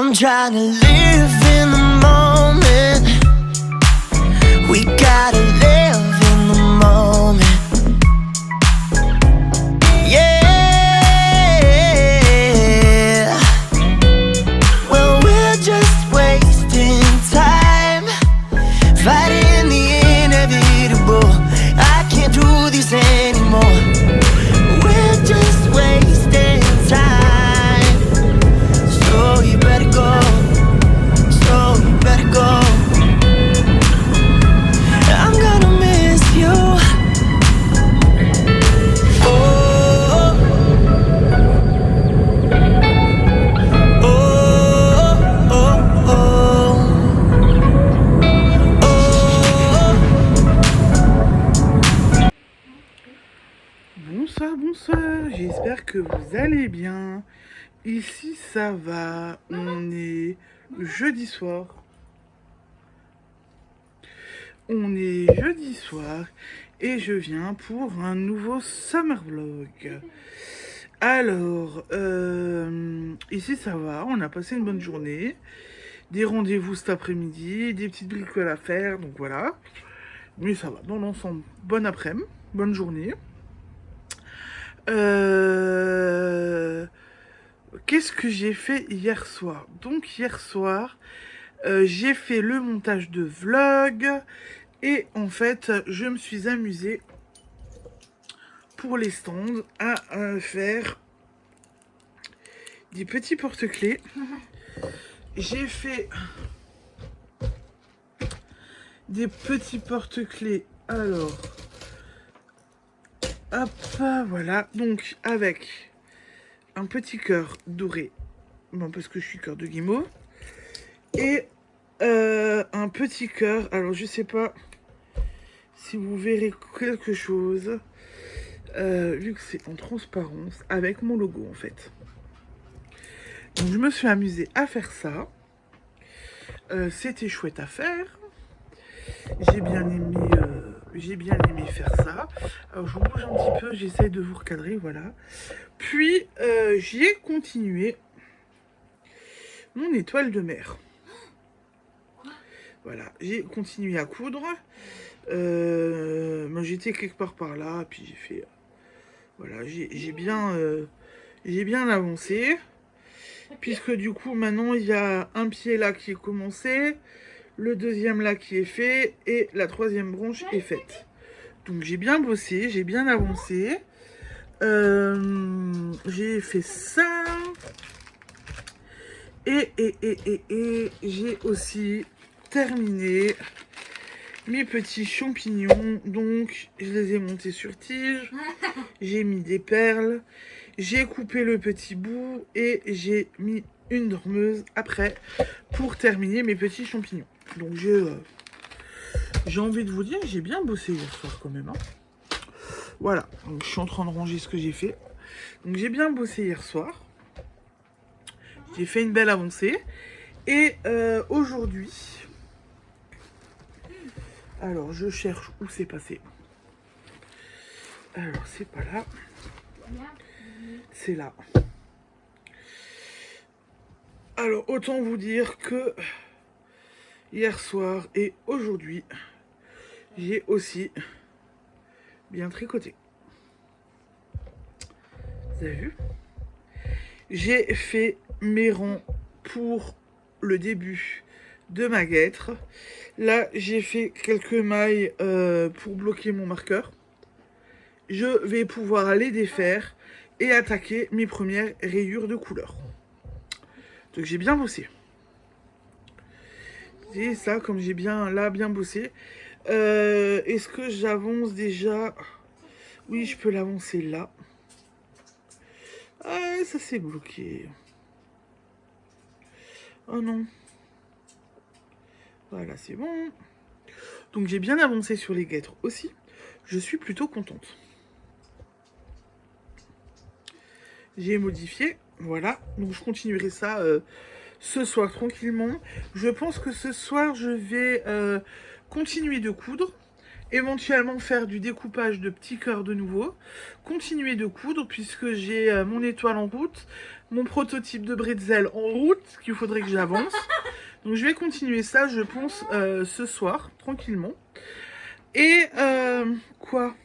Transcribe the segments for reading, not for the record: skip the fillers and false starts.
I'm trying to live in the moment. We gotta live in the moment. Yeah. Well, we're just wasting time, fighting the inevitable. I can't do this anymore. We're just wasting time. So you better go. So you better go. I'm gonna miss you. Oh, oh, oh, oh, oh. Bonsoir, bonsoir, j'espère que vous allez bien. Ici ça va, on est jeudi soir. On est jeudi soir et je viens pour un nouveau summer vlog. Alors, ici ça va, on a passé une bonne journée. Des rendez-vous cet après-midi, des petites bricoles à faire, donc voilà. Mais ça va, dans l'ensemble, bon après-midi, bonne journée. Qu'est-ce que j'ai fait hier soir? Donc hier soir, j'ai fait le montage de vlog et en fait, je me suis amusée pour les stands à faire des petits porte-clés. J'ai fait des petits porte-clés. Alors, hop, voilà. Donc avec un petit cœur doré, bon, parce que je suis cœur de guimauve, et un petit cœur. Alors je sais pas si vous verrez quelque chose, vu que c'est en transparence, avec mon logo en fait. Donc je me suis amusée à faire ça. C'était chouette à faire. J'ai bien aimé faire ça. Alors je vous bouge un petit peu, j'essaye de vous recadrer, voilà. Puis j'ai continué mon étoile de mer. Voilà, j'ai continué à coudre. Moi j'étais quelque part par là, puis j'ai fait... voilà, j'ai bien avancé. Puisque du coup maintenant il y a un pied là qui est commencé, le deuxième là qui est fait, et la troisième branche est faite. Donc j'ai bien bossé, j'ai bien avancé. J'ai fait ça. Et j'ai aussi terminé mes petits champignons. Donc je les ai montés sur tige. J'ai mis des perles. J'ai coupé le petit bout et j'ai mis une dormeuse après pour terminer mes petits champignons. Donc j'ai envie de vous dire, j'ai bien bossé hier soir quand même. Hein. Voilà, donc je suis en train de ranger ce que j'ai fait. Donc j'ai bien bossé hier soir. J'ai fait une belle avancée. Et aujourd'hui... alors je cherche où c'est passé. Alors c'est pas là. C'est là. Alors autant vous dire que hier soir et aujourd'hui, j'ai aussi bien tricoté. Vous avez vu? J'ai fait mes rangs pour le début de ma guêtre. Là, j'ai fait quelques mailles pour bloquer mon marqueur. Je vais pouvoir les défaire et attaquer mes premières rayures de couleur. Donc j'ai bien bossé. Et ça, comme j'ai bien bossé. Est-ce que j'avance déjà? Oui, je peux l'avancer là. Ah, ça s'est bloqué. Oh non. Voilà, c'est bon. Donc j'ai bien avancé sur les guêtres aussi. Je suis plutôt contente. J'ai modifié, voilà. Donc je continuerai ça ce soir tranquillement. Je pense que ce soir je vais continuer de coudre éventuellement faire du découpage de petits cœurs de nouveau, continuer de coudre puisque j'ai mon étoile en route, mon prototype de bretzel en route, qu'il faudrait que j'avance. Donc je vais continuer ça, je pense, ce soir, tranquillement. Et quoi ?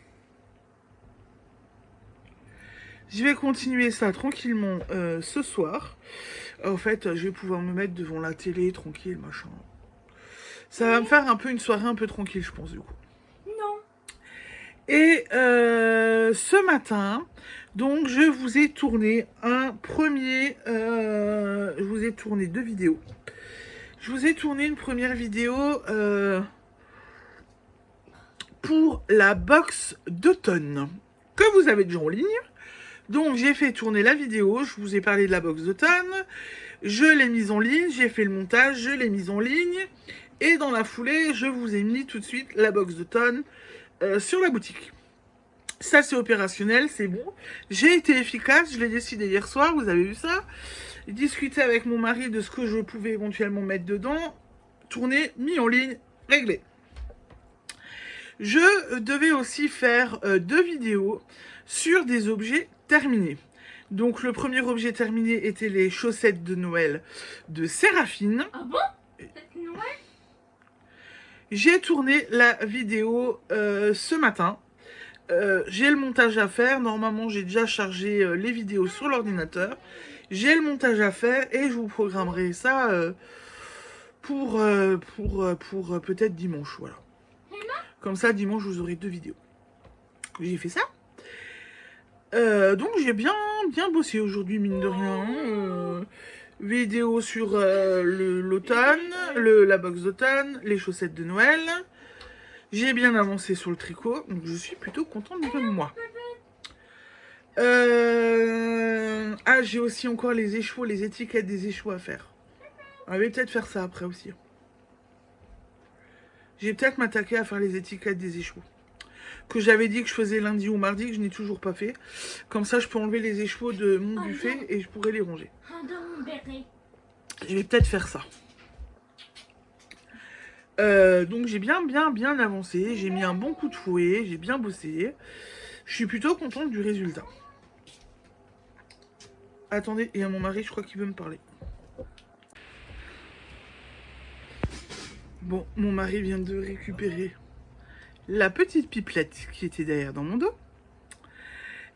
Je vais continuer ça tranquillement ce soir. En fait, je vais pouvoir me mettre devant la télé, tranquille, machin. Ça va me faire un peu une soirée un peu tranquille, je pense, du coup. Non. Et ce matin, donc, je vous ai tourné je vous ai tourné 2 vidéos. Je vous ai tourné une première vidéo pour la box d'automne que vous avez déjà en ligne. Donc j'ai fait tourner la vidéo, je vous ai parlé de la box d'automne, je l'ai mise en ligne, j'ai fait le montage, je l'ai mise en ligne, et dans la foulée, je vous ai mis tout de suite la box d'automne sur la boutique. Ça c'est opérationnel, c'est bon. J'ai été efficace, je l'ai décidé hier soir, vous avez vu ça. J'ai discuté avec mon mari de ce que je pouvais éventuellement mettre dedans, tourné, mis en ligne, réglé. Je devais aussi faire 2 vidéos sur des objets terminés. Donc le premier objet terminé était les chaussettes de Noël de Séraphine. Ah bon? Fête Noël? J'ai tourné la vidéo ce matin. J'ai le montage à faire. Normalement, j'ai déjà chargé les vidéos sur l'ordinateur. J'ai le montage à faire et je vous programmerai ça pour peut-être dimanche. Voilà. Comme ça, dimanche, vous aurez 2 vidéos. J'ai fait ça. Donc j'ai bien bossé aujourd'hui, mine de rien. Vidéo sur l'automne, la box d'automne, les chaussettes de Noël. J'ai bien avancé sur le tricot, donc je suis plutôt contente de moi. Ah, j'ai aussi encore les échevaux, les étiquettes des échevaux à faire. On va peut-être faire ça après aussi. Je vais peut-être m'attaquer à faire les étiquettes des échevaux. Que j'avais dit que je faisais lundi ou mardi, que je n'ai toujours pas fait. Comme ça, je peux enlever les échevaux de mon buffet et je pourrais les ranger. Je vais peut-être faire ça. Donc j'ai bien avancé. J'ai mis un bon coup de fouet. J'ai bien bossé. Je suis plutôt contente du résultat. Attendez, il y a mon mari, je crois qu'il veut me parler. Bon, mon mari vient de récupérer la petite pipelette qui était derrière dans mon dos.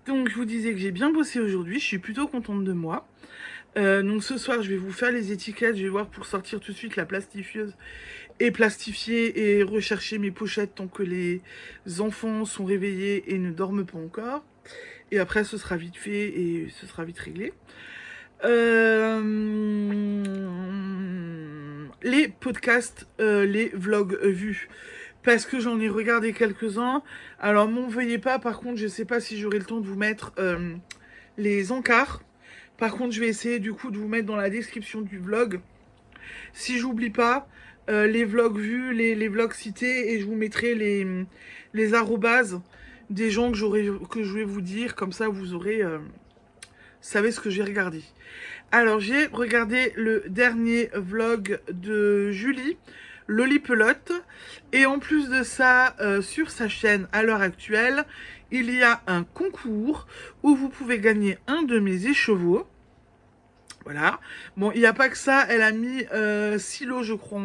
Donc je vous disais que j'ai bien bossé aujourd'hui, je suis plutôt contente de moi. Donc ce soir je vais vous faire les étiquettes, je vais voir pour sortir tout de suite la plastifieuse et plastifier et rechercher mes pochettes tant que les enfants sont réveillés et ne dorment pas encore. Et après ce sera vite fait et ce sera vite réglé. Les podcasts, les vlogs vus. Parce que j'en ai regardé quelques-uns. Alors, m'en veuillez pas. Par contre, je sais pas si j'aurai le temps de vous mettre les encarts. Par contre, je vais essayer du coup de vous mettre dans la description du vlog. Si j'oublie pas, les vlogs vus, les vlogs cités. Et je vous mettrai les arrobases des gens que je vais vous dire. Comme ça, vous aurez... savez ce que j'ai regardé. Alors, j'ai regardé le dernier vlog de Julie, Lolipelote. Et en plus de ça, sur sa chaîne à l'heure actuelle, il y a un concours où vous pouvez gagner un de mes écheveaux. Voilà. Bon, il n'y a pas que ça. Elle a mis 6 lots, je crois,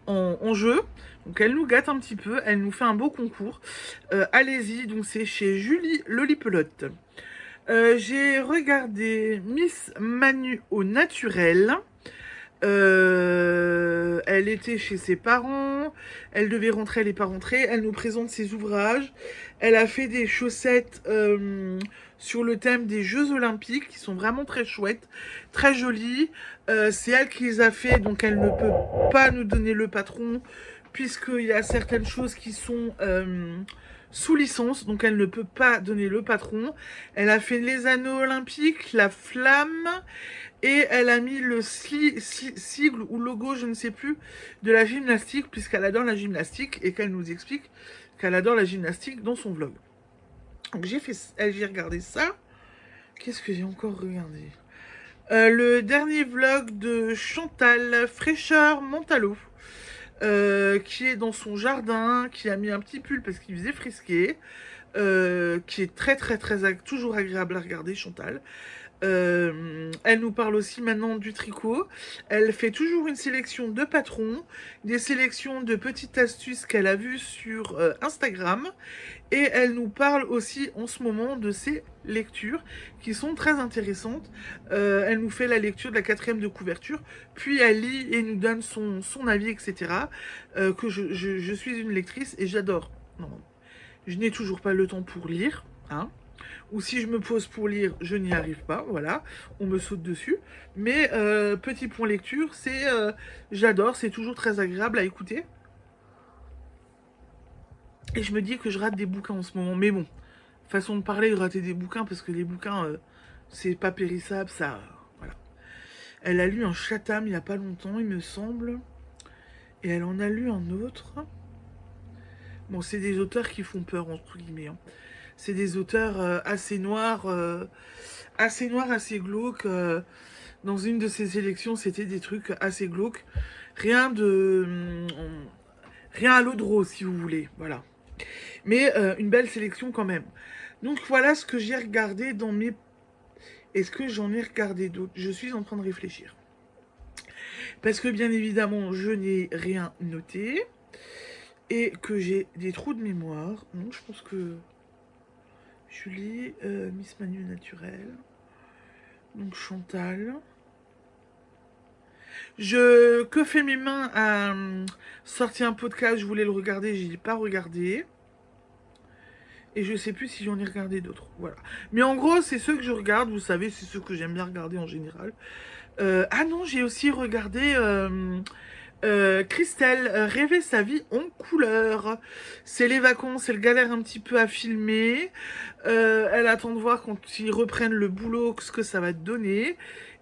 en jeu. Donc, elle nous gâte un petit peu. Elle nous fait un beau concours. Allez-y. Donc, c'est chez Julie Lolipelote. J'ai regardé Miss Manu au naturel. Elle était chez ses parents. Elle devait rentrer, elle n'est pas rentrée. Elle nous présente ses ouvrages. Elle a fait des chaussettes sur le thème des Jeux Olympiques qui sont vraiment très chouettes, très jolies. C'est elle qui les a fait, donc elle ne peut pas nous donner le patron puisqu'il y a certaines choses qui sont... sous licence, donc elle ne peut pas donner le patron. Elle a fait les anneaux olympiques, la flamme, et elle a mis le sigle ou logo, je ne sais plus, de la gymnastique, puisqu'elle adore la gymnastique, et qu'elle nous explique qu'elle adore la gymnastique dans son vlog. Donc j'ai regardé ça. Qu'est-ce que j'ai encore regardé ? Le dernier vlog de Chantal Fraîcheur Montalo. qui est dans son jardin, qui a mis un petit pull parce qu'il faisait frisquer, qui est très très très toujours agréable à regarder, Chantal. Elle nous parle aussi maintenant du tricot. Elle fait toujours une sélection de patrons, des sélections de petites astuces qu'elle a vues sur Instagram. Et elle nous parle aussi en ce moment de ses lectures qui sont très intéressantes. Elle nous fait la lecture de la 4e de couverture, puis elle lit et nous donne son avis, etc. Que je suis une lectrice et j'adore. Non, je n'ai toujours pas le temps pour lire, hein. Ou si je me pose pour lire, je n'y arrive pas, voilà, on me saute dessus. Mais petit point lecture, c'est j'adore, c'est toujours très agréable à écouter. Et je me dis que je rate des bouquins en ce moment, mais bon, façon de parler de rater des bouquins, parce que les bouquins, c'est pas périssable, ça, voilà. Elle a lu un Chatham il y a pas longtemps, il me semble, et elle en a lu un autre. Bon, c'est des auteurs qui font peur, entre guillemets, hein. C'est des auteurs assez noirs, assez glauques. Dans une de ces sélections, c'était des trucs assez glauques. Rien à l'eau de rose, si vous voulez. Voilà. Mais une belle sélection quand même. Donc voilà ce que j'ai regardé dans mes... Est-ce que j'en ai regardé d'autres? Je suis en train de réfléchir. Parce que bien évidemment, je n'ai rien noté. Et que j'ai des trous de mémoire. Donc je pense que... Julie, Miss Manu Naturel. Donc Chantal. Que fait mes mains a sorti un podcast, je voulais le regarder, je l'ai pas regardé. Et je sais plus si j'en ai regardé d'autres. Voilà. Mais en gros, c'est ceux que je regarde, vous savez, c'est ceux que j'aime bien regarder en général. Ah non, j'ai aussi regardé Christelle, rêver sa vie en couleur. C'est les vacances, elle galère un petit peu à filmer. Elle attend de voir quand ils reprennent le boulot ce que ça va donner.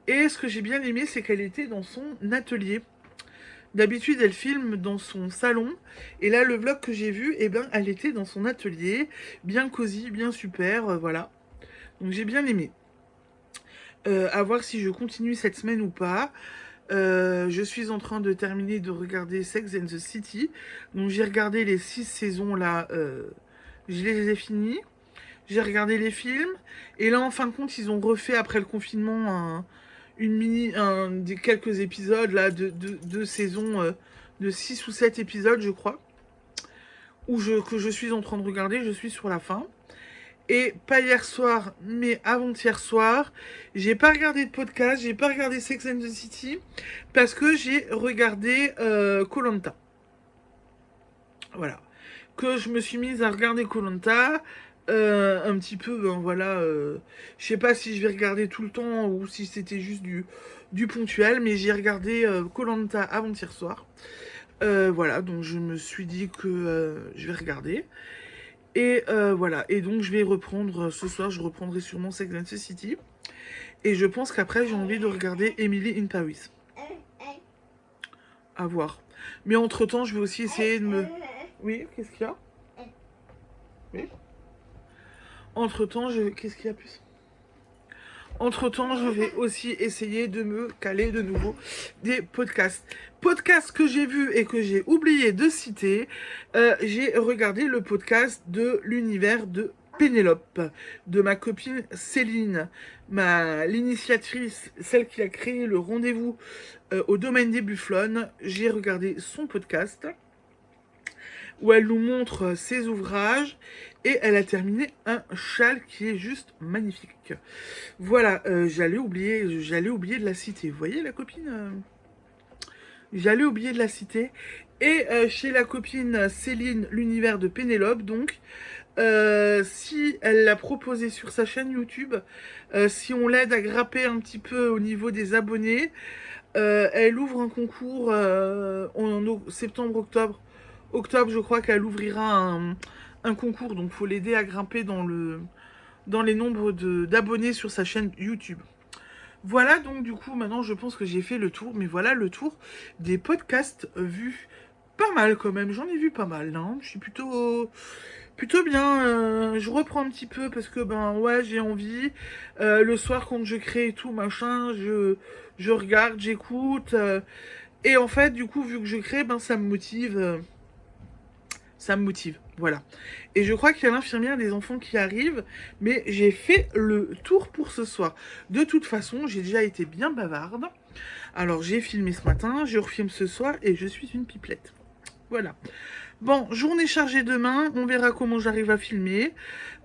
Et ce que j'ai bien aimé, c'est qu'elle était dans son atelier. D'habitude, elle filme dans son salon. Et là, le vlog que j'ai vu, eh ben, elle était dans son atelier. Bien cosy, bien super, voilà. Donc j'ai bien aimé. À voir si je continue cette semaine ou pas. Je suis en train de terminer de regarder Sex and the City. Donc j'ai regardé les 6 saisons là. Je les ai finis. J'ai regardé les films. Et là, en fin de compte, ils ont refait après le confinement des quelques épisodes là de saisons de 6 ou 7 épisodes, je crois. Que je suis en train de regarder. Je suis sur la fin. Et pas hier soir, mais avant-hier soir, j'ai pas regardé de podcast, j'ai pas regardé Sex and the City, parce que j'ai regardé Koh-Lanta. Voilà. Que je me suis mise à regarder Koh-Lanta, un petit peu, ben voilà, je sais pas si je vais regarder tout le temps, ou si c'était juste du ponctuel, mais j'ai regardé Koh-Lanta avant-hier soir. Voilà, donc je me suis dit que je vais regarder. Et voilà, et donc je vais reprendre, ce soir je reprendrai sûrement Sex and the City. Et je pense qu'après j'ai envie de regarder Emily in Paris. À voir. Mais entre temps je vais aussi essayer de me... Oui, qu'est-ce qu'il y a? Oui. Entre temps, qu'est-ce qu'il y a plus? Entre-temps, je vais aussi essayer de me caler de nouveau des podcasts. Podcasts que j'ai vus et que j'ai oublié de citer. J'ai regardé le podcast de l'univers de Pénélope, de ma copine Céline, l'initiatrice, celle qui a créé le rendez-vous au domaine des Bufflonnes. J'ai regardé son podcast où elle nous montre ses ouvrages et elle a terminé un châle qui est juste magnifique. Voilà, j'allais oublier de la citer. Vous voyez la copine J'allais oublier de la citer. Et chez la copine Céline, l'univers de Pénélope, donc, si elle l'a proposé sur sa chaîne YouTube, si on l'aide à grimper un petit peu au niveau des abonnés, elle ouvre un concours en septembre-octobre. Octobre, je crois qu'elle ouvrira un concours, donc il faut l'aider à grimper dans les nombres d'abonnés sur sa chaîne YouTube. Voilà, donc du coup, maintenant je pense que j'ai fait le tour, mais voilà le tour des podcasts vus. Pas mal quand même, j'en ai vu pas mal, hein. Je suis plutôt bien, je reprends un petit peu parce que ben ouais, j'ai envie. Le soir quand je crée et tout machin, je regarde, j'écoute. Et en fait, du coup, vu que je crée, ben ça me motive. Ça me motive, voilà. Et je crois qu'il y a l'infirmière des enfants qui arrive, mais j'ai fait le tour pour ce soir. De toute façon, j'ai déjà été bien bavarde. Alors, j'ai filmé ce matin, je refilme ce soir, et je suis une pipelette. Voilà. Bon, journée chargée demain, on verra comment j'arrive à filmer.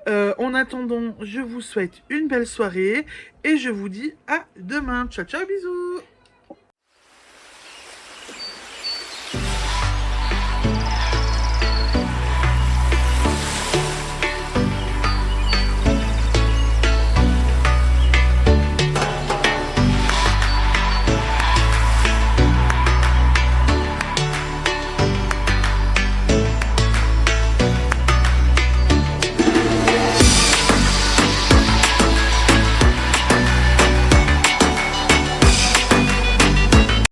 En attendant, je vous souhaite une belle soirée, et je vous dis à demain. Ciao, ciao, bisous!